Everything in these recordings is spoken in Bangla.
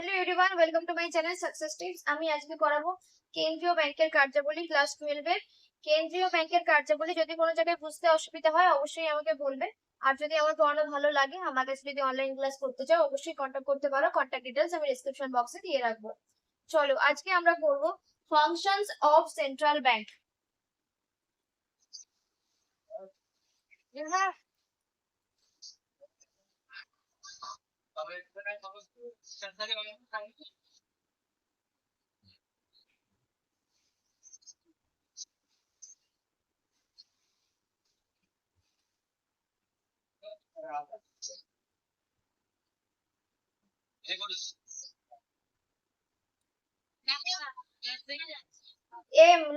Hello everyone, welcome to my channel success tips. আমি আজকে করাবো কেন্দ্রীয় ব্যাংকের কার্যাবলী ক্লাস 12 এর। কেন্দ্রীয় ব্যাংকের কার্যাবলী যদি কোনো জায়গায় বুঝতে অসুবিধা হয় অবশ্যই আমাকে বলবে। আর যদি আমার পড়ানো ভালো লাগে, আমার কাছে যদি অনলাইন ক্লাস করতে চাও অবশ্যই কন্ট্যাক্ট করতে পারো। কন্ট্যাক্ট ডিটেলস আমি ডেসক্রিপশন বক্সে দিয়ে রাখবো। চলো আজকে আমরা করবো ফাংশনস অফ সেন্ট্রাল ব্যাংক। হ্যাঁ,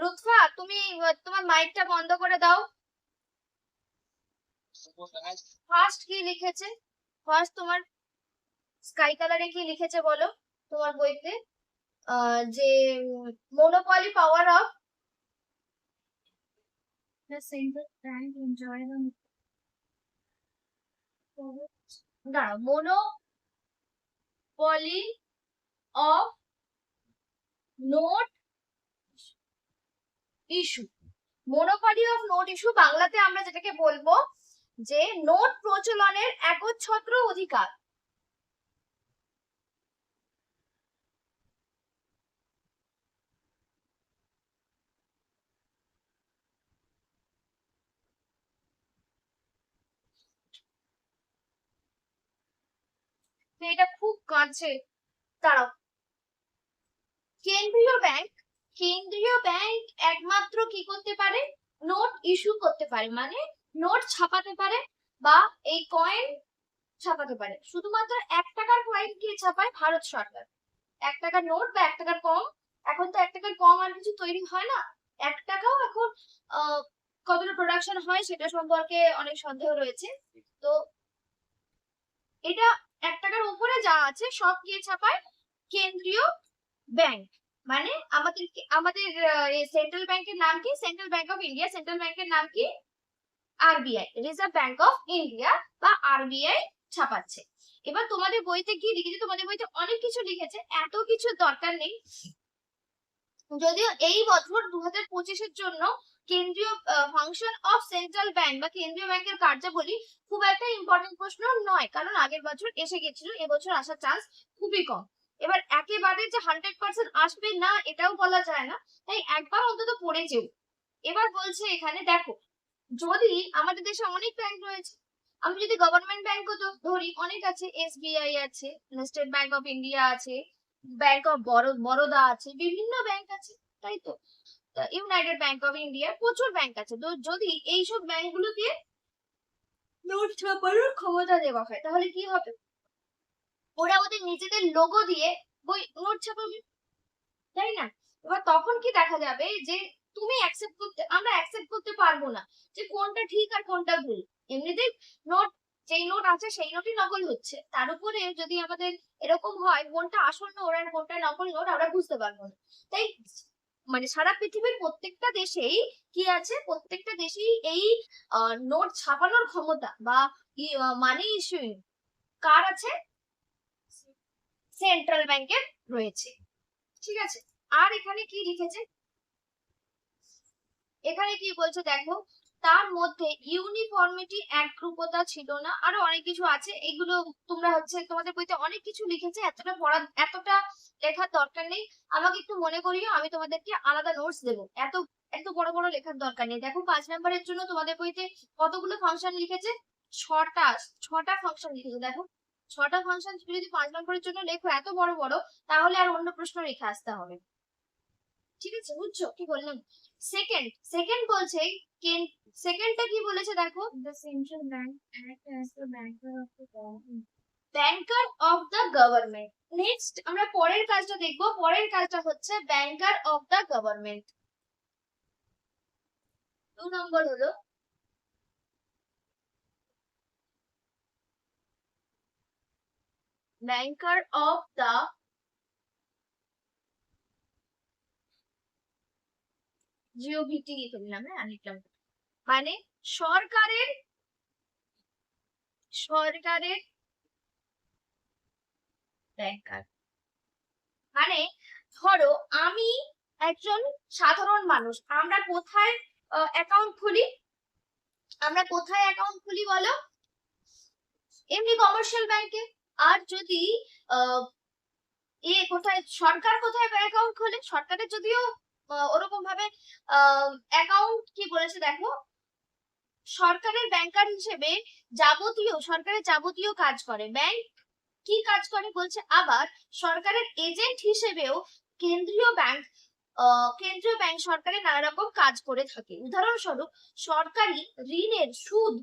লুৎফা তুমি তোমার মাইকটা বন্ধ করে দাও। ফার্স্ট কি লিখেছে? ফার্স্ট তোমার স্কাই কালারে কি লিখেছে বলো তোমার বইতে? যে monopoly power of the central bank enjoy the monopoly of note issue। monopoly of note issue বাংলাতে আমরা যেটাকে বলবো যে নোট প্রচলনের একচ্ছত্র অধিকার। এটা খুব কাছে। দাঁড়াও, কেন্দ্রীয় ব্যাংক একমাত্র কি করতে পারে? নোট ইস্যু করতে পারে, মানে নোট ছাপাতে পারে বা এই কয়েন ছাপাতে পারে। শুধুমাত্র 1 টাকার কয়েন কে ছাপায়? ভারত সরকার। 1 টাকার নোট বা 1 টাকার কম। এখন তো 1 টাকার কম আর কিছু তৈরি হয় না। 1 টাকাও এখন কতটা প্রোডাকশন হয় সেটা সম্পর্কে অনেক সন্দেহ রয়েছে। তো এটা 1 টাকার উপরে যা আছে সব কে ছাপায়? কেন্দ্রীয় ব্যাংক। মানে আমাদের সেন্ট্রাল ব্যাংকের নাম কি? Central bank of India. Central ব্যাংকের নাম কি? RBI, reserve bank of India বা আরবিআই ছাপাচ্ছে। এবার তোমাদের বইতে কি লিখেছে? তোমাদের বইতে অনেক কিছু লিখেছে, এত কিছু দরকার নেই। যদিও এই বছর 2025-এর জন্য কেন্দ্রীয় ফাংশন অফ সেন্ট্রাল ব্যাংক বা কেন্দ্রীয় ব্যাংকের কার্যাবলী খুব একটা ইম্পর্টেন্ট প্রশ্ন নয়, কারণ আগের বছর এসে গেছিল, এবছর আসার চান্স খুবই কম। এবার একেবারে যে 100% আসবে না এটাও বলা যায় না, তাই একবার অন্তত পড়ে যেও। এবার বলছে এখানে দেখো, যদি আমাদের দেশে অনেক ব্যাংক রয়েছে, আমি যদি গভর্নমেন্ট ব্যাংকও তো ধরি, অনেক আছে। এসবিআই আছে, স্টেট ব্যাংক অফ ইন্ডিয়া আছে, ব্যাংক অফ বরোদা আছে, বিভিন্ন ব্যাংক আছে, তাই তো। ইউনাইটেড ব্যাংক অফ ইন্ডিয়া, প্রচুর ব্যাংক আছে। তো যদি এইসব ব্যাংকগুলোকে নোট ছাপানোর ক্ষমতা দেওয়া হয় তাহলে কি হবে? ওরা ওদের নিজেদের লোগো দিয়ে বই নোট ছাপাবে, তাই না? এবার তখন কি দেখা যাবে যে আমরা অ্যাকসেপ্ট করতে পারবো না যে কোনটা ঠিক আর কোনটা ভুল। এমনিতেই নোট, যেই নোট আছে সেই নোটই নকল হচ্ছে, তার উপরে যদি আমাদের এরকম হয় কোনটা আসল নোট আর কোনটা নকল নোট আমরা বুঝতে পারবো না। তাই মানে সারা পৃথিবীর প্রত্যেকটা দেশেই কি আছে? প্রত্যেকটা দেশেই এই নোট ছাপানোর ক্ষমতা বা মানি ইস্যুইং কার আছে? সেন্ট্রাল ব্যাংকের রয়েছে। ঠিক আছে। আর এখানে কি লিখেছে? এখানে কি বলছে দেখো, তার মধ্যে ইউনিফর্মিটি, একরূপতা ছিল না, আরো অনেক কিছু আছে। এগুলো তোমরা তোমাদের বইতে অনেক কিছু লিখেছে, এতটা লেখার দরকার নেই। আমাকে একটু মনে করিও, আমি তোমাদেরকে আলাদা নোটস দেবো। এত এত বড় বড় লেখার দরকার নেই। দেখো 5 নম্বরের জন্য তোমাদের বইতে কতগুলো ফাংশন লিখেছে? ছটা। ছটা ফাংশন লিখেছে। দেখো, 6টা ফাংশন যদি 5 নম্বরের জন্য লেখো এত বড় বড়, তাহলে আর অন্য প্রশ্ন রেখে আসতে হবে। ঠিক আছে, বুঝছো কি বললাম? সেকেন্ড বলছে, সেকেন্ডটা কি বলেছে দেখো, the central bank act as the banker of the government. Banker of the government. Next আমরা পরের কাজটা দেখবো। পরের কাজটা হচ্ছে ব্যাংকার অফ দ্য গভর্নমেন্ট। 2 নম্বর হলো ব্যাংকার অফ দ্য জিওভিটি লিখে দিলাম। হ্যাঁ, লিখলাম। মানে সরকারের সরকারের ব্যাংকার। মানে ধরো আমি একজন সাধারণ মানুষ, আমরা কোথায় অ্যাকাউন্ট খুলি? আমরা কোথায় অ্যাকাউন্ট খুলি বলো? এমনি কমার্শিয়াল ব্যাংকে। আর যদি কোথায় সরকার কোথায় অ্যাকাউন্ট খোলে? সরকারের যদিও ওরকম ভাবে অ্যাকাউন্ট কি বলেছে দেখো, সরকারের ব্যাংকার হিসেবে সরকারের যাবতীয় কাজ করে ব্যাংক। কি কাজ করে বলছে, আবার সরকারের এজেন্ট হিসেবেও কেন্দ্রীয় ব্যাংক সরকারের নানা রকম কাজ করে থাকে। উদাহরণস্বরূপ, সরকারি ঋণের সুদ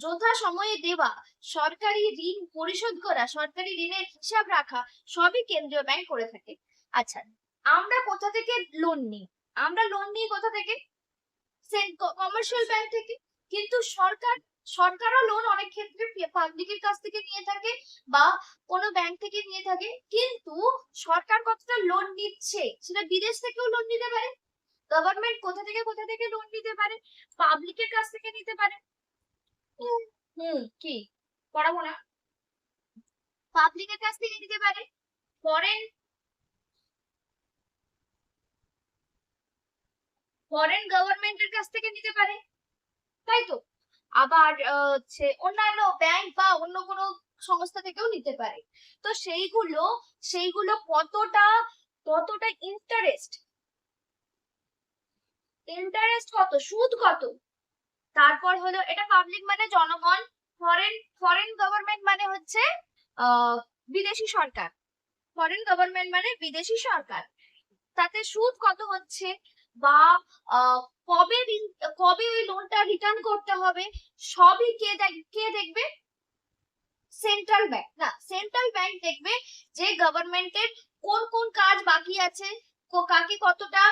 যথাসময়ে দেওয়া, সরকারি ঋণ পরিশোধ করা, সরকারি ঋণের হিসাব রাখা, সবই কেন্দ্রীয় ব্যাংক করে থাকে। আচ্ছা, আমরা কোথা থেকে লোন নিই? আমরা লোন নিই কোথা থেকে? কমার্শিয়াল ব্যাংক থেকে। কিন্তু সরকারও লোন অনেক ক্ষেত্রে পাবলিকের কাছ থেকে নিয়ে থাকে বা কোনো ব্যাংক থেকে নিয়ে থাকে। কিন্তু সরকার কতটা লোন নিচ্ছে সেটা বিদেশ থেকেও লোন নিতে পারে। গভর্নমেন্ট কোথা থেকে লোন নিতে পারে? পাবলিকের কাছ থেকে নিতে পারে। কি পড়াবো না? পাবলিকের কাছ থেকে নিতে পারে, ফরেন গভর্নমেন্টের কাছ থেকে নিতে পারে, তাই তো? আবার হচ্ছে অন্যান্য ব্যাংক বা অন্য কোনো সংস্থা থেকেও নিতে পারে। তো সেইগুলো কতটা ইন্টারেস্ট কত, সুদ কত। তারপর হলো এটা পাবলিক মানে জনগণ, ফরেন গভর্নমেন্ট মানে হচ্ছে বিদেশি সরকার। ফরেন গভর্নমেন্ট মানে বিদেশি সরকার। তাতে সুদ কত হচ্ছে বা কবে কবে ওই লোনটা রিটার্ন করতে হবে, সবই কে দেখবে? Central bank. না, সেন্ট্রাল ব্যাংক দেখবে যে গভর্নমেন্টের কোন কোন কাজ বাকি আছে, কাকে কতটা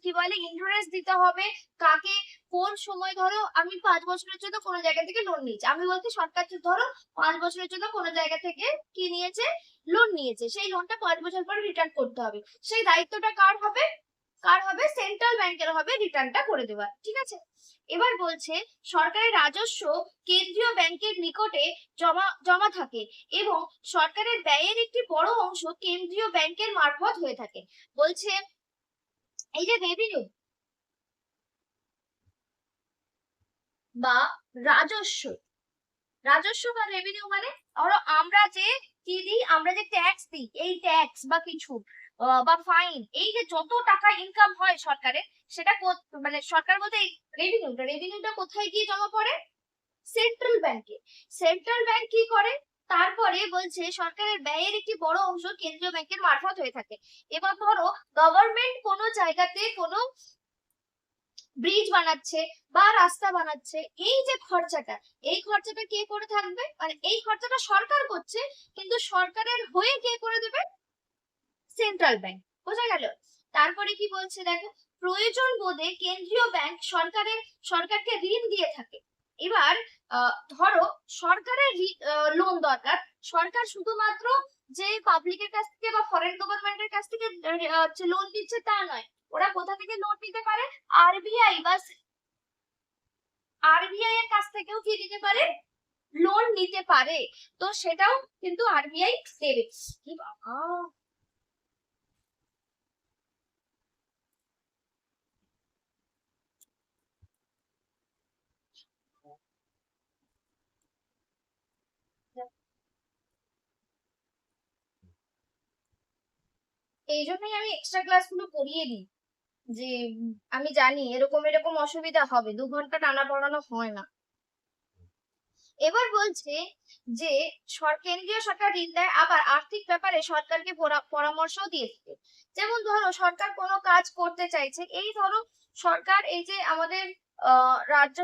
কি বলে ইন্টারেস্ট দিতে হবে, কাকে কোন সময়। ধরো আমি 5 বছরের জন্য কোনো জায়গা থেকে লোন নিয়েছি, আমি বলছি সরকার ধরো 5 বছরের জন্য কোনো জায়গা থেকে কি নিয়েছে, লোন নিয়েছে, সেই লোনটা 5 বছর পরে রিটার্ন করতে হবে। সেই দায়িত্বটা কার হবে? সেন্ট্রাল ব্যাংকের হবে রিটার্নটা করে দেওয়া, ঠিক আছে? এবার বলছে সরকারের রাজস্ব কেন্দ্রীয় ব্যাংকের নিকটে জমা থাকে এবং সরকারের ব্যয়ের একটি বড় অংশ কেন্দ্রীয় ব্যাংকের মারফত হয়ে থাকে। বলছে এই যে বা রাজস্ব রেভিনিউ মানে ধরো আমরা যে কি দিই, আমরা যে ট্যাক্স দিই, এই ট্যাক্স বা কিছু বা ফাইন, এই যে যত টাকা ইনকাম হয় সরকারের, সেটা মানে সরকার বলতে রেভিনিউটা কোথায় গিয়ে জমা পড়ে? সেন্ট্রাল ব্যাংকে। সেন্ট্রাল ব্যাংক কি করে? তারপরে বলছে সরকারের ব্যয়ের একটি বড় অংশ কেন্দ্রীয় ব্যাংকের মারফত হয়ে থাকে। এবার ধরো গভর্নমেন্ট কোনো জায়গাতে কোনো ব্রিজ বানাচ্ছে বা রাস্তা বানাচ্ছে, এই খরচাটা কে করে থাকবে? মানে এই খরচাটা সরকার করছে, কিন্তু সরকারের হয়ে কে করে দেবে? Central bank. বোঝা গেল? তারপরে কি বলছে দেখো, প্রয়োজন বোধে কেন্দ্রীয় ব্যাংক সরকারকে ঋণ দিয়ে থাকে। এবার ধরো সরকারের লোন দরকার, সরকার শুধুমাত্র যে পাবলিকের কাছ থেকে বা ফরেন গভর্নমেন্টের কাছ থেকে লোন দিচ্ছে তা নয়, ওরা কোথা থেকে লোন নিতে পারে? আরবিআই এর কাছ থেকেও কি দিতে পারে? লোন নিতে পারে। তো সেটাও কিন্তু আরবিআই দেবে। কি বাবা, এই জন্যই আমি এক্সট্রা ক্লাস গুলো করিয়ে দিই, যে আমি জানি এরকম এরকম অসুবিধা হবে, 2 ঘন্টা টানা পড়ানো হয় না। এবার বলছে যে কেন্দ্রীয় সরকার ঋণ দেয়, আবার আর্থিক ব্যাপারে সরকারকে পরামর্শও দিয়ে থাকে। যেমন ধরো সরকার কোনো কাজ করতে চাইছে, এই ধরো সরকার এই যে আমাদের রাজ্য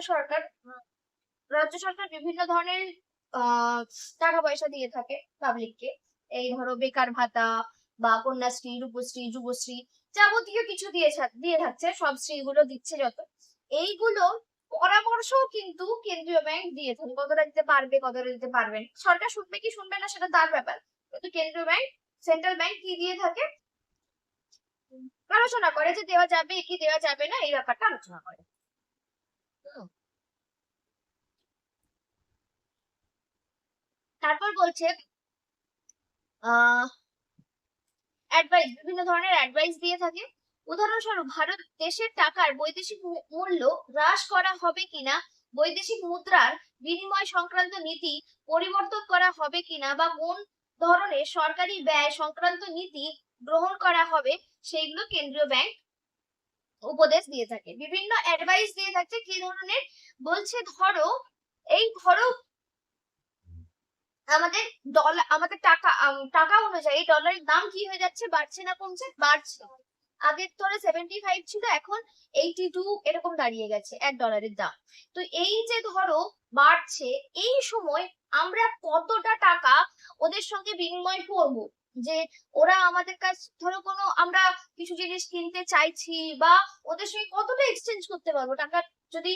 সরকার বিভিন্ন ধরনের আহ টাকা পয়সা দিয়ে থাকে পাবলিককে। এই ধরো বেকার ভাতা বা কন্যাশ্রী, রূপশ্রী, যুবশ্রী, যাবতীয় কিছু দিয়ে থাকছে, সব শ্রীগুলো দিচ্ছে যত, এইগুলো পরামর্শও কিন্তু কেন্দ্রীয় ব্যাংক দিয়ে থাকে। কতটা দিতে পারবে, কতটা দিতে পারবে না, সরকার শুনবে কি শুনবে না সেটা তার ব্যাপার, কিন্তু কেন্দ্রীয় ব্যাংক, সেন্ট্রাল ব্যাংক কি দিয়ে থাকে? আলোচনা করে যে দেওয়া যাবে কি দেওয়া যাবে না, এই ব্যাপারটা আলোচনা করে। তারপর বলছে অ্যাডভাইস, বিভিন্ন ধরনের অ্যাডভাইস দিয়ে থাকে। উদাহরণস্বরূপ ভারত দেশের টাকার বৈদেশিক মূল্য হ্রাস করা হবে কিনা, বৈদেশিক মুদ্রার বিনিময় সংক্রান্ত নীতি পরিবর্তন করা হবে কিনা, বা কোন ধরনের সরকারি ব্যয় সংক্রান্ত নীতি গ্রহণ করা হবে, সেইগুলো কেন্দ্রীয় ব্যাংক উপদেশ দিয়ে থাকে, বিভিন্ন অ্যাডভাইস দিয়ে থাকে। কি ধরনের বলছে, ধরো আমাদের ডলার, আমাদের টাকা অনুযায়ী ডলারের দাম কি হয়ে যাচ্ছে, বাড়ছে না কমছে? বাড়ছে। আগে ধরো 75 ছিল, এখন 82 এরকম দাঁড়িয়ে গেছে $1 দাম। তো এই যে ধরো বাড়ছে, এই সময় আমরা কতটা টাকা ওদের সঙ্গে বিনিময় করব, যে ওরা আমাদের কাছ, ধরো কোনো আমরা কিছু জিনিস কিনতে চাইছি, বা ওদের সঙ্গে কতটা এক্সচেঞ্জ করতে পারবো টাকা, যদি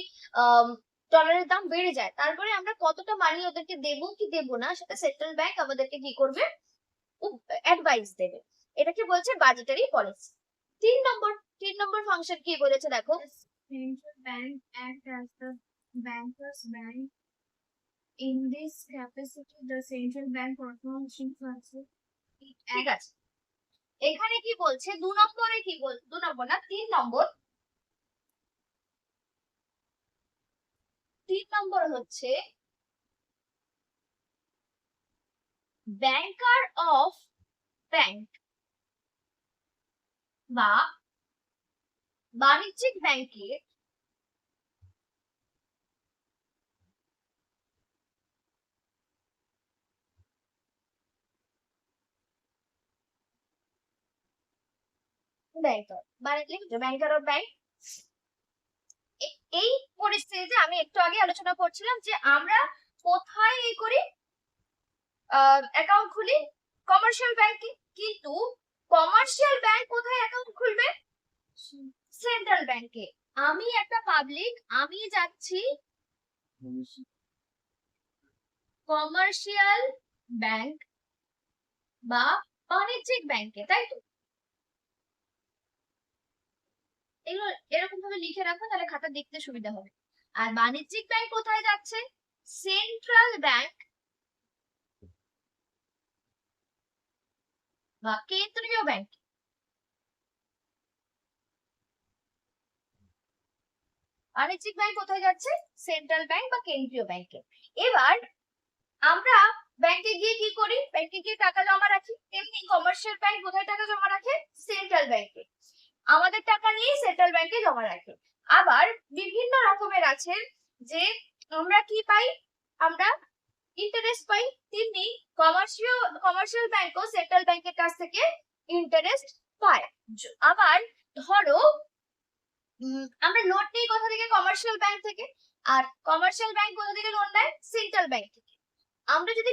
ডলারের দাম বেড়ে যায়, তারপরে আমরা কতটা মানি ওদেরকে দেবো কি দেবো না, সেটা সেন্ট্রাল ব্যাংক আমাদেরকে কি করবে, অ্যাডভাইস দেবে। এটাকে বলছে বাজেটারি পলিসি। 3 নম্বর ফাংশন কি বলেছে দেখো, Central bank act as the bankers bank. In this capacity, the central bank performs functions. ঠিক আছে, এখানে কি বলছে 2 নম্বরে, কি বল 2 নম্বর না 3 নম্বর, 3 নম্বর হচ্ছে ব্যাংকার অফ ব্যাংক বা বাণিজ্যিক ব্যাংকের ব্যাংকার অফ ব্যাংক। এই পরিস্থিতিতে আমি একটু আগে আলোচনা করছিলাম যে আমরা কোথায় এই করি, অ্যাকাউন্ট খুলি কমার্শিয়াল ব্যাংকে, কিন্তু কমার্শিয়াল ব্যাংক কোথায় অ্যাকাউন্ট খুলবে, সেন্ট্রাল ব্যাংকে। আমি একটা পাবলিক, আমি যাচ্ছি কমার্শিয়াল ব্যাংক বা বাণিজ্যিক ব্যাংকে, তাই তো? এগুলো এরকম ভাবে লিখে রাখো, তাহলে খাতা দেখতে সুবিধা হবে। আর বাণিজ্যিক ব্যাংক কোথায় যাচ্ছে, সেন্ট্রাল ব্যাংক বা কেন্দ্রীয় ব্যাংক। বাণিজ্যিক ব্যাংক কোথায় যাচ্ছে, সেন্ট্রাল ব্যাংক বা কেন্দ্রীয় ব্যাংকে। এবার আমরা ব্যাংকে গিয়ে কি করি, ব্যাংকে গিয়ে টাকা জমা রাখি, তেমনি কমার্শিয়াল ব্যাংক কোথায় টাকা জমা রাখে, সেন্ট্রাল ব্যাংকে। আমাদের টাকা নিয়ে সেন্ট্রাল ব্যাংকে জমা রাখে। আবার বিভিন্ন রকমের আছে, যে আমরা কি পাই, আমরা ইন্টারেস্ট পাই, তেমনি কমার্শিয়াল ব্যাংকও সেন্ট্রাল ব্যাংকের কাছ থেকে ইন্টারেস্ট পায়। আবার ধরো আমরা লোন নিই কোথা থেকে, কমার্শিয়াল ব্যাংক থেকে, আর কমার্শিয়াল ব্যাংক কোথা থেকে লোন নেয়, সেন্ট্রাল ব্যাংক থেকে। আমরা যদি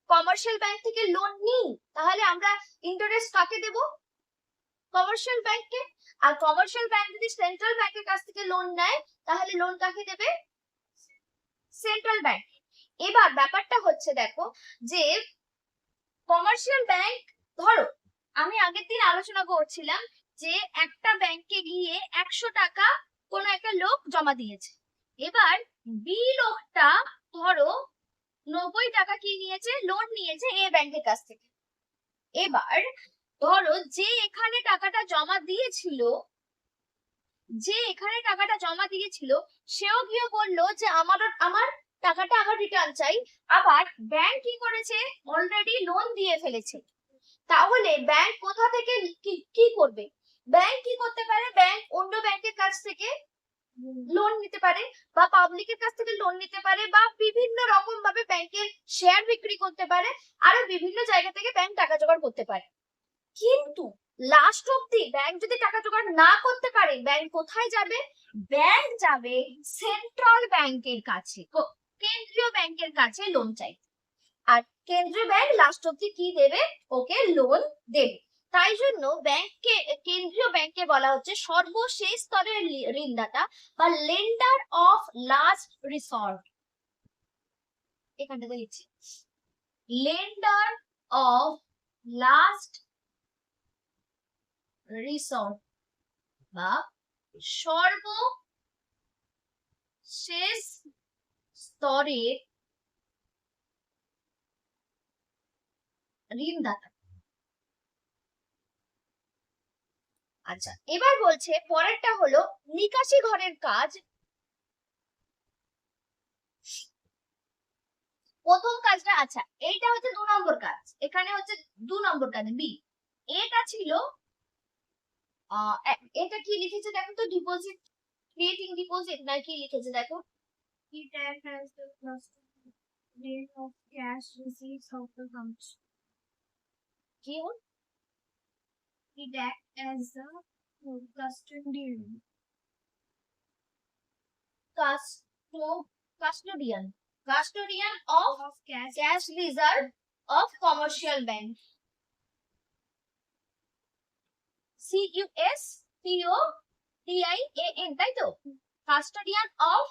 কমার্শিয়াল ব্যাংক থেকে লোন নিই, তাহলে আমরা ইন্টারেস্ট কাকে দেব, কমার্শিয়াল ব্যাংককে। আর কমার্শিয়াল ব্যাংক যদি সেন্ট্রাল ব্যাংকের কাছ থেকে লোন নেয়, তাহলে লোন কাকে দেবে, সেন্ট্রাল ব্যাংক। এবার ব্যাপারটা হচ্ছে দেখো, যে কমার্শিয়াল ব্যাংক, ধরো আমি আগের দিন আলোচনা করছিলাম যে একটা ব্যাংকে গিয়ে 100 টাকা কোনো একটা লোক জমা দিয়েছে। এবার বি লোকটা ধরো 90 টাকা কি নিয়েছে, লোন নিয়েছে এ ব্যাংকের কাছ থেকে। এবার ধরো যে এখানে টাকাটা জমা দিয়েছিল, সেও গিয়ে বললো যে আমার টাকাটা আমার রিটার্ন চাই। আবার ব্যাংক কি করেছে, অলরেডি লোন দিয়ে ফেলেছে। তাহলে ব্যাংক কোথা থেকে কি করবে, ব্যাংক কি করতে পারে, ব্যাংক অন্য ব্যাংকের কাছ থেকে লোন নিতে পারে, বা পাবলিকের কাছ থেকে লোন নিতে পারে, বা বিভিন্ন রকম ভাবে ব্যাংকের শেয়ার বিক্রি করতে পারে, আরো বিভিন্ন জায়গা থেকে ব্যাংক টাকা জোগাড় করতে পারে। কিন্তু লাস্ট অব্দি ব্যাংক যদি টাকা জোগাড় না করতে পারে, ব্যাংক কোথায় যাবে, ব্যাংক যাবে সেন্ট্রাল ব্যাংকের কাছে, কেন্দ্রীয় ব্যাংকের কাছে লোন চাই। আর কেন্দ্রীয় ব্যাংক লাস্ট অব্দি কি দেবে, ওকে লোন দেবে। তাই জন্য ব্যাংককে, কেন্দ্রীয় ব্যাংকে বলা হচ্ছে সর্বশেষ স্তরের ঋণদাতা বা লেন্ডার অফ লাস্ট রিসর্ট। এখানটাতে লিখছি লেন্ডার অফ লাস্ট রিসর্ট বা সর্বশেষ স্তরের ঋণদাতা। আচ্ছা, এবার বলছে পরেরটা হলো নিকাশি ঘরের কাজ। প্রথম কাজটা, আচ্ছা এইটা হচ্ছে 2 নম্বর কাজ, এখানে হচ্ছে 2 নম্বর কাজ বি। এটা ছিল এটা কি লিখেছে দেখো তো, ডিপোজিট, ক্রিয়েটিং ডিপোজিট না কি লিখেছে দেখো। It acts as the custodian of cash receipts of the company. কি It acts as the custodian custodian, custodian of of cash. Cash reserve of commercial bank, CUSTODIAN, তাই তো, কাস্টোডিয়ান অফ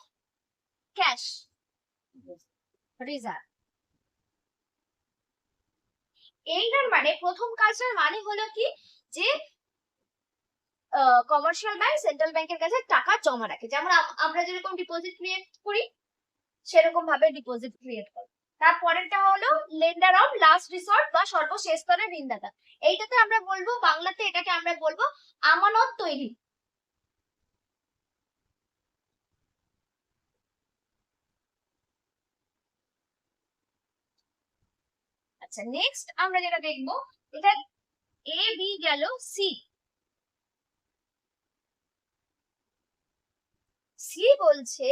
ক্যাশ রিজার্ভ। এইটার মানে প্রথম কাজটার মানে হলো কি, যে কমার্শিয়াল ব্যাংক সেন্ট্রাল ব্যাংকের কাছে টাকা জমা রাখে, যেমন আমরা যেরকম ডিপোজিট ক্রিয়েট করি সেরকম ভাবে ডিপোজিট ক্রিয়েট করে। তারপরেরটা হলো লেন্ডার অফ লাস্ট রিসর্ট বা সর্বশেষ স্তরের ঋণদাতা। এইটাতে আমরা বলবো বাংলাতে, এটাকে আমরা বলবো আমানত তৈরি। আচ্ছা, নেক্সট আমরা যেটা দেখবো, এটা এ বি গেল, সি। সি বলছে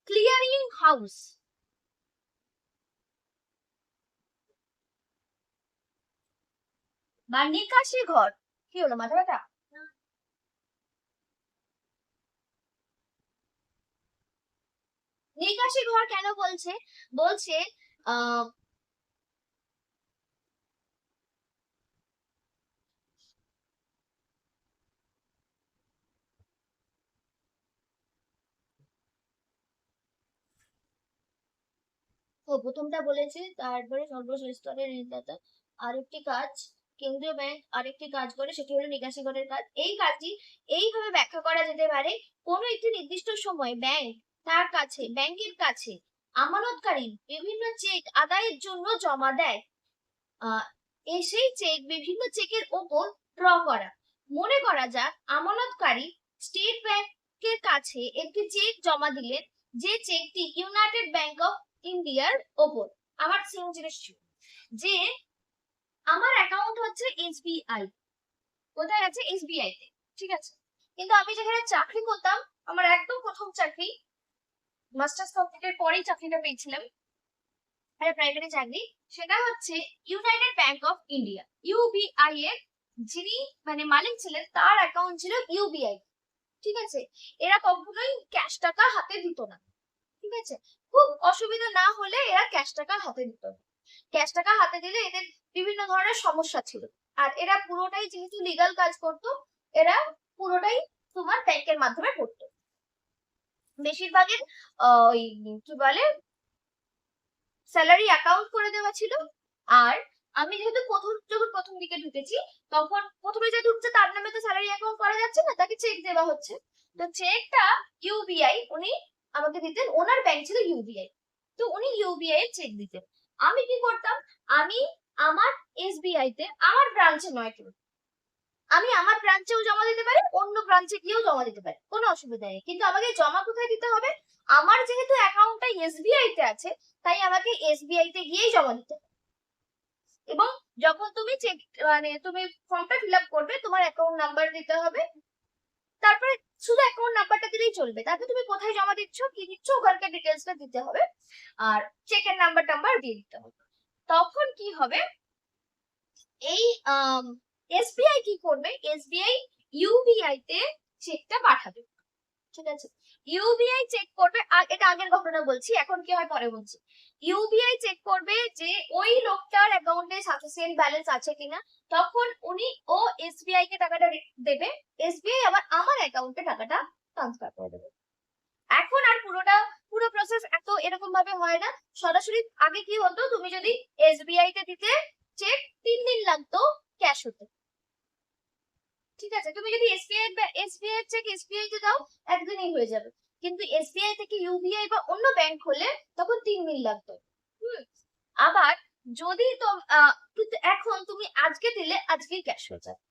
ক্লিয়ারিং হাউস বা নিকাশি ঘর। কি হলো, মাথা ব্যথা? নিকাশি ঘর কেন বলছে, বলছে আহ ও প্রথমটা বলেছে, তারপরে সর্বশেষ স্তরের ঋণদাতা। আরেকটি কাজ কেন্দ্রীয় ব্যাংক আরেকটি কাজ করে, সেটি হলো নিকাশি ঘরের কাজ। এই কাজটি এইভাবে ব্যাখ্যা করা যেতে পারে, কোনো একটি নির্দিষ্ট সময় ব্যাংক তার কাছে, ব্যাংকের কাছে আমানতকারী বিভিন্ন চেক আদায়ের জন্য জমা দেয়। সেই চেক বিভিন্ন চেকের ওপর ড্র করা। মনে করা যাক আমানতকারী স্টেট ব্যাংকের কাছে একটি চেক জমা দিলেন, যে চেকটি ইউনাইটেড ব্যাংক অফ ইন্ডিয়ার ওপর। আমার সেম জিনিস ছিল, যে আমার অ্যাকাউন্ট হচ্ছে এসবিআই, কোথায় আছে, এসবিআই তে, ঠিক আছে। কিন্তু আমি যেখানে চাকরি করতাম, আমার একদম প্রথম চাকরি, মাস্টার্স কমপ্লিটের পরেই চাকরিটা পেয়েছিলাম, প্রাইভেট চাকরি, সেটা হচ্ছে United bank of India, UBI এর যিনি মানে মালিক ছিলেন, তার অ্যাকাউন্ট ছিল ইউবিআই, ঠিক আছে। এরা কখনোই ক্যাশ টাকা হাতে দিত না, ঠিক আছে। খুব অসুবিধা না হলে এরা ক্যাশ টাকা হাতে দিত না। ক্যাশ টাকা হাতে দিলে এদের বিভিন্ন ধরনের সমস্যা ছিল। আর এরা পুরোটাই যেহেতু লিগাল কাজ করতো, এরা পুরোটাই তোমার ব্যাংকের মাধ্যমে করতো। বেশিরভাগের ওই কি বলে, স্যালারি অ্যাকাউন্ট করে দেওয়া ছিল। আর আমি যেহেতু যখন প্রথম দিকে ঢুকেছি, তখন প্রথমে যে ঢুকছে তার নামে তো স্যালারি অ্যাকাউন্ট করা যাচ্ছে না, তাকে চেক দেওয়া হচ্ছে। তো চেকটা ইউবিআই উনি আমাকে দিতেন, ওনার ব্যাংক ছিল ইউবিআই, তো উনি ইউবিআই এর চেক দিতেন। আমি কি করতাম, আমি আমার এসবিআই তে, আমার ব্রাঞ্চে নয় কিন্তু, আমি আমার ব্রাঞ্চেও জমা দিতে পারি, অন্য ব্রাঞ্চে গিয়েও জমা দিতে পারি, কোনো অসুবিধা নেই। কিন্তু আমাকে জমা কোথায় দিতে হবে, আমার যেহেতু অ্যাকাউন্টটা এসবিআই তে আছে, তাই আমাকে এসবিআই তে গিয়েই জমা দিতে হবে। এবং যখন তুমি চেক মানে তুমি ফর্মটা ফিল আপ করবে, তোমার অ্যাকাউন্ট নাম্বার দিতে হবে, তারপরে শুধু অ্যাকাউন্ট নাম্বারটা দিলেই চলবে। তারপরে তুমি কোথায় জমা দিচ্ছ, কি দিচ্ছ, ওখানকার ডিটেলসটা দিতে হবে, আর চেকের নাম্বার টাম্বার দিয়ে দিতে হবে। তখন কি হবে, এই এসবিআই কি করবে, এসবিআই ইউবিআই তে চেকটা পাঠাবে, ঠিক আছে। ইউবিআই চেক করবে, এটা আগের ঘটনা বলছি, এখন কি হয় পরে বলছি। ইউবিআই চেক করবে যে ওই লোকটার অ্যাকাউন্টে সাফিসিয়েন্ট ব্যালেন্স আছে কিনা, তখন উনি ও এসবিআই কে টাকাটা দেবে, এসবিআই আবার আমার অ্যাকাউন্টে টাকাটা ট্রান্সফার করে দেবে। এখন আর পুরো প্রসেস এত এরকম ভাবে হয় না, সরাসরি। আগে কি হতো, তুমি যদি এসবিআই তে দিতে চেক, 3 দিন লাগতো ক্যাশ হতে, ঠিক আছে। তুমি যদি এসবিআই চেক এসবিআই তে দাও, একদিনেই হয়ে যাবে। কিন্তু এসবিআই থেকে ইউবিআই বা অন্য ব্যাংক হলে তখন 3 দিন লাগতো। আবার যদি কিন্তু এখন তুমি আজকে দিলে আজকেই ক্যাশ হয়ে যাবে।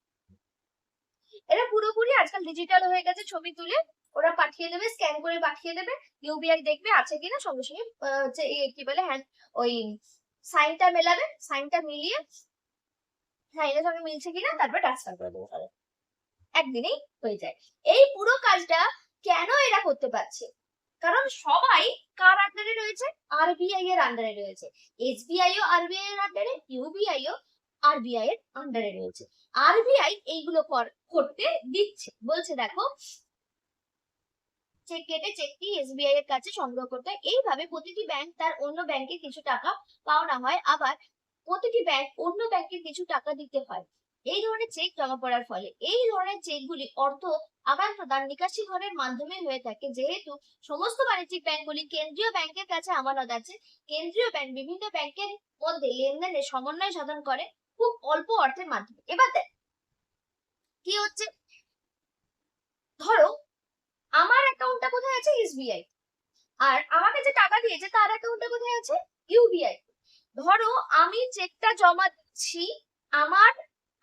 এটা পুরোপুরি আজকাল ডিজিটাল হয়ে গেছে, ছবি তুলে ওরা পাঠিয়ে দেবে, স্ক্যান করে পাঠিয়ে দেবে, ইউবিআই দেখবে আছে কিনা, সঙ্গে সঙ্গে হচ্ছে কি বলে হ্যান্ড ওই সাইনটা মেলাবে, সাইনটা মিলিয়ে সাইনের সঙ্গে মিলছে কিনা তারপর ট্রান্সফার করে দেবো, একদিনেই হয়ে যায়। এই পুরো কাজটা কেন এরা করতে পারছে? কারণ সবাই কার আন্ডারে রয়েছে? আরবিআই এর আন্ডারে রয়েছে। এসবিআই ও আরবিআই এর আন্ডারে, ইউবিআই ও আরবিআই এর আন্ডারে রয়েছে। আরবিআই এইগুলো করতে দিচ্ছে, বলছে দেখো চেক কেটে চেকটি এসবিআই এর কাছে সংগ্রহ করতে হয়। এইভাবে প্রতিটি ব্যাংক তার অন্য ব্যাংকে কিছু টাকা পাওনা হয়, আবার প্রতিটি ব্যাংক অন্য ব্যাংকে কিছু টাকা দিতে হয়। এই ধরনের চেক জমা পড়ার ফলে এই ধরনের চেকগুলি অর্থ আদান প্রদান নিকাশি ঘরের মাধ্যমে হয়ে থাকে। যেহেতু সমস্ত বাণিজ্যিক ব্যাংকগুলি কেন্দ্রীয় ব্যাংকের কাছে আমানত আছে, কেন্দ্রীয় ব্যাংক বিভিন্ন ব্যাংকের মধ্যে লেনদেনের সমন্বয় সাধন করে খুব অল্প অর্থের মাধ্যমে। এবার দেখ কি হচ্ছে, ধরো আমার অ্যাকাউন্টটা কোথায় আছে? এসবিআই। আর আমাকে যে টাকা দিয়েছে তার অ্যাকাউন্টটা কোথায় আছে? ইউবিআই। ধরো আমি চেকটা জমা দিচ্ছি, আমার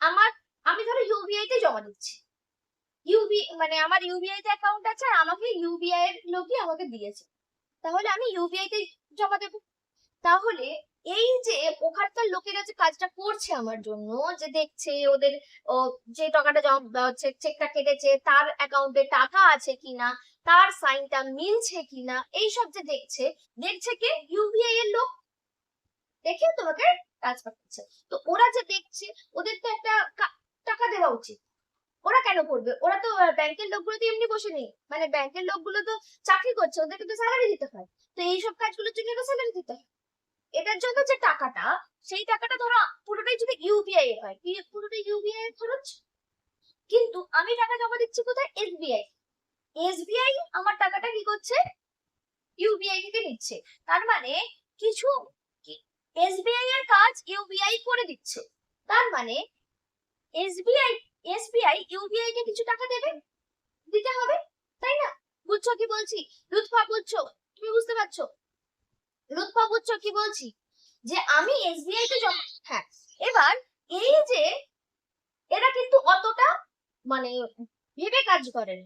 আমার আমি ধরো ইউবিআই তে জমা দিচ্ছি, মানে আমার ইউবিআই তে অ্যাকাউন্ট আছে আর আমাকে ইউবিআই এর লোকই আমাকে দিয়েছে, তাহলে আমি ইউবিআই তে জমা দেবো। তাহলে এই যে ওখানকার লোকেরা যে কাজটা করছে আমার জন্য, যে দেখছে ওদের যে টাকাটা জমা হচ্ছে, চেকটা কেটেছে তার অ্যাকাউন্টে টাকা আছে কিনা, তার সাইনটা মিলছে কিনা, এইসব যে দেখছে, দেখছে কে? ইউবিআই এর লোক, দেখে তোমাকে ট্রান্সফার করছে। তো ওরা যে দেখছে, ওদের তো একটা টাকা দেওয়া উচিত। ওরা কেন করবে? ওরা তো ব্যাংকের লোকগুলো তো এমনি বসে নেই, মানে ব্যাংকের লোকগুলো তো চাকরি করছে, ওদেরকে তো স্যালারি দিতে হয়, তো এইসব কাজগুলোর জন্য তো স্যালারি দিতে হয়। এটার জন্য যে টাকাটা, সেই টাকাটা ধরো পুরোটাই যদি ইউবিআই এর হয়, কি পুরোটাই ইউবিআই এর খরচ, কিন্তু আমি টাকা জমা দিচ্ছি কোথায়? এসবিআই। এসবিআই আমার টাকাটা কি করছে? ইউবিআই থেকে নিচ্ছে। তার মানে কিছু এসবিআই এর কাজ ইউবিআই করে দিচ্ছে, তার মানে এসবিআই এসবিআই ইউবিআই কে কিছু টাকা দেবে, দিতে হবে, তাই না? বুঝছো কি বলছি? লুৎফা বুঝছো? তুমি বুঝতে পারছো? লুৎফা বুঝছো কি বলছি? যে আমি এসবিআই তে জমা, হ্যাঁ। এবার এই যে এরা কিন্তু অতটা মানে ভেবে কাজ করেন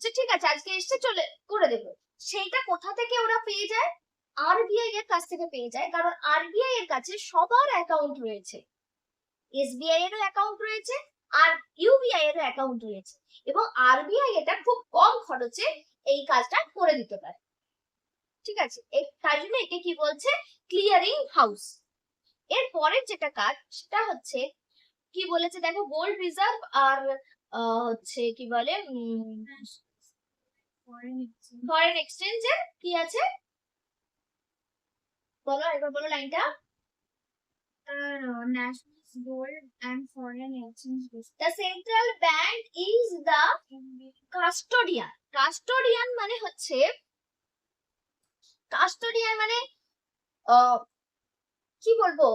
যে ঠিক আছে আজকে এসছে চলে করে দেবো, সেইটা কোথা থেকে ওরা পেয়ে যায়? আরবিআই এর কাছ থেকে পেয়ে যায়, কারণ আরবিআই এর কাছে সবার অ্যাকাউন্ট রয়েছে, এসবিআই এরও অ্যাকাউন্ট রয়েছে আর ইউবিআই এরও অ্যাকাউন্ট রয়েছে, এবং আরবিআই এটা খুব কম খরচে এই কাজটা করে দিতে পারে। ঠিক আছে, এই তার জন্য একে কি বলছে? Clearing house. এর পরের যেটা কাজ সেটা হচ্ছে কি বলেছে দেখো, গোল্ড রিজার্ভ আর হচ্ছে কি বলে ফরেন এক্সচেঞ্জের কি আছে বলো, একবার বলো লাইনটা। national gold and foreign exchange business. The central bank is the custodian. Custodian মানে হচ্ছে, কাস্টোডিয়ান মানে কি বলবো,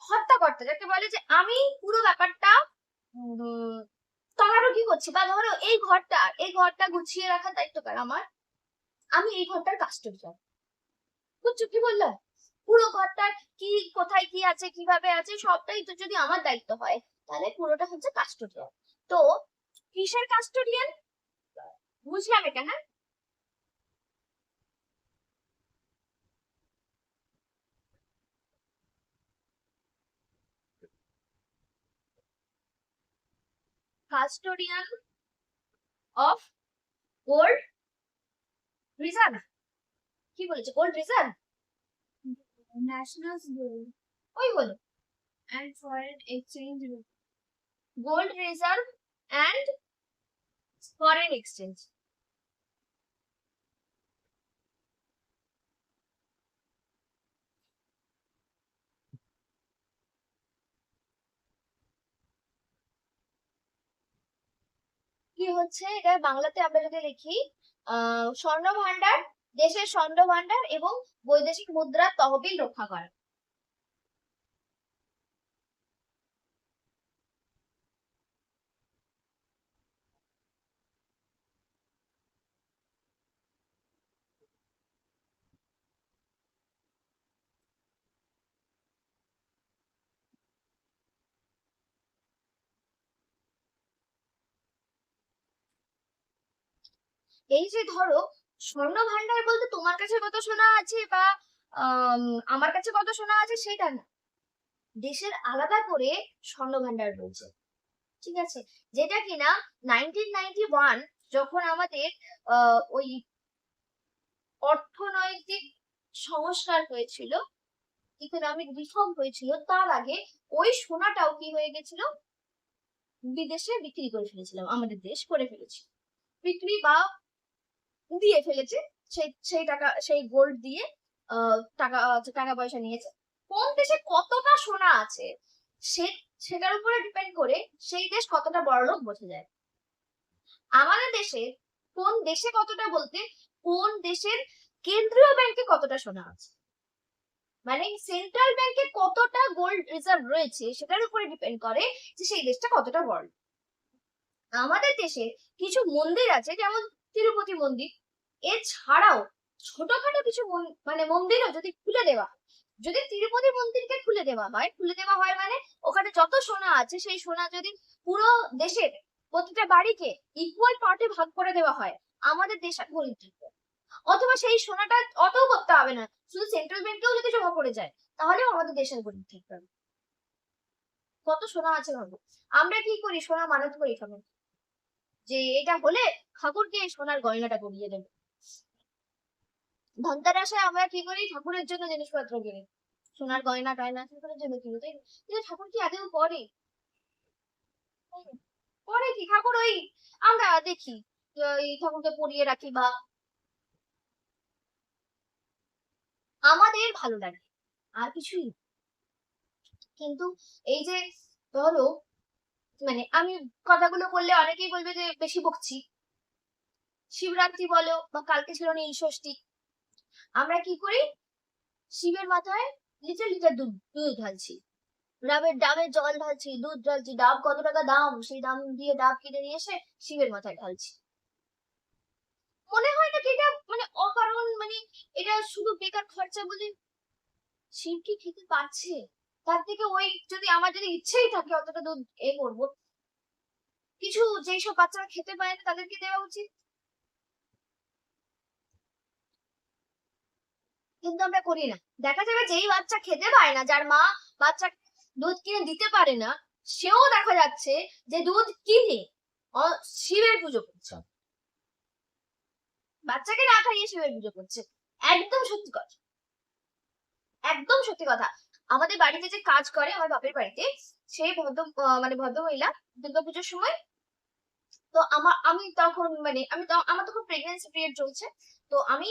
হত্যাকর্তা, যাকে বলে যে আমি পুরো ব্যাপারটা তদারকি করছি, বা ধরো এই ঘরটা গুছিয়ে রাখার দায়িত্ব কার? আমার। আমি এই ঘরটার কাস্টোডিয়ান। বুঝছো কি বললাম? পুরো ঘরটার কি কোথায় কি আছে কিভাবে আছে সবটাই তো যদি আমার দায়িত্ব হয়, তাহলে পুরোটা হচ্ছে কাস্টোডিয়ান। তো কিসের কাস্টোডিয়ান বুঝলাম এটা? হ্যাঁ, কাস্টোডিয়ান অফ গোল্ড রিজার্ভ। কি বলেছে? গোল্ড রিজার্ভ, national gold ওই বলো and foreign exchange business. Gold reserve and foreign exchange. কি হচ্ছে এটা বাংলাতে আমরা যদি লিখি, স্বর্ণ ভান্ডার, দেশের স্বর্ণ ভান্ডার এবং বৈদেশিক মুদ্রার তহবিল রক্ষা করা। এই যে ধরো স্বর্ণ ভান্ডার বলতে তোমার কাছে কত সোনা আছে বা আমার কাছে কত সোনা আছে সেটা না, দেশের আলাদা করে স্বর্ণ ভান্ডার রয়েছে, ঠিক আছে, যেটা কিনা 1991 যখন আমাদের ওই অর্থনৈতিক সংস্কার হয়েছিল, ইকোনমিক রিফর্ম হয়েছিল, তার আগে ওই সোনাটাও কি হয়ে গেছিল, বিদেশে বিক্রি করে ফেলেছিলাম, আমাদের দেশ করে ফেলেছে বিক্রি বা দিয়ে ফেলেছে, সেই সেই টাকা সেই গোল্ড দিয়ে টাকা টাকা পয়সা নিয়েছে। কোন দেশে কতটা সোনা আছে সে সেটার উপরে ডিপেন্ড করে সেই দেশ কতটা বড়লোক বোঝা যায়। আমাদের দেশে কোন দেশে কতটা বলতে কোন দেশের কেন্দ্রীয় ব্যাংকে কতটা সোনা আছে, মানে সেন্ট্রাল ব্যাংকে কতটা গোল্ড রিজার্ভ রয়েছে সেটার উপরে ডিপেন্ড করে যে সেই দেশটা কতটা বড়। আমাদের দেশে কিছু মন্দির আছে যেমন তিরুপতি মন্দির, এছাড়াও ছোটখাটো কিছু মানে মন্দিরও যদি খুলে দেওয়া হয়, যদি তিরুপতি মন্দিরকে খুলে দেওয়া হয় মানে ওখানে যত সোনা আছে সেই সোনা যদি পুরো দেশের প্রতিটা বাড়িকে ইকুয়াল পার্টে ভাগ করে দেওয়া হয়, আমাদের দেশ আর গরিব থাকবে। অথবা সেই সোনাটা অত করতে হবে না, শুধু সেন্ট্রাল ব্যাংকেও যদি জমা পড়ে যায় তাহলেও আমাদের দেশের গরিব থাকবে। কত সোনা আছে ভাবো। আমরা কি করি, সোনা মানত করি খাবো, যে এটা হলে ঠাকুরকে সোনার গয়নাটা পরিয়ে দেবে। ধনতেরাসে আমরা কি করি, ঠাকুরের জন্য জিনিসপত্র কিনি, সোনার গয়না টয়না ঠাকুরের জন্য কিনি, তাই না? কিন্তু ঠাকুর কি আদেও পরে, পরে কি ঠাকুর ওই আমরা দেখি ওই ঠাকুরকে পরিয়ে রাখি বা আমাদের ভালো লাগে আর কিছুই না। কিন্তু এই যে ধরো, মানে আমি কথাগুলো বললে অনেকেই বলবে যে বেশি বকছি, শিবরাত্রি বলো বা কালকে ছিল নীল ষষ্ঠী, আমরা কি করি, শিবের মাথায় লিটার লিটার দুধ দুধ ঢালছি, ডাবের জল ঢালছি, দুধ ঢালছি, ডাব কত টাকা দাম সেই দাম দিয়ে ডাব কিনে নিয়ে এসে শিবের মাথায় ঢালছি। মনে হয় না কি এটা মানে অকারণ, মানে এটা শুধু বেকার খরচা বলে শিব কি খেতে পারছে? তার থেকে ওই যদি আমার যদি ইচ্ছেই থাকে অতটা দুধ করবো, কিছু যেই সব বাচ্চারা খেতে পায় না তাদেরকে দেওয়া উচিত। কিন্তু আমরা করি না। দেখা যাবে যেই বাচ্চা খেতে পায় না, যার মা বাচ্চা দুধ কিনে দিতে পারে না, সেও দেখা যাচ্ছে যে দুধ কিনে শিবের পুজো করছে, বাচ্চাকে না খাইয়ে শিবের পুজো করছে। একদম সত্যি কথা, একদম সত্যি কথা। আমাদের বাড়িতে যে কাজ করে আমার বাপের বাড়িতে, সেই মানে ভদ্র মহিলা দুর্গাপুজোর সময়, তো আমি তখন মানে আমার তখন প্রেগন্যান্সি পিরিয়ড চলছে, তো আমি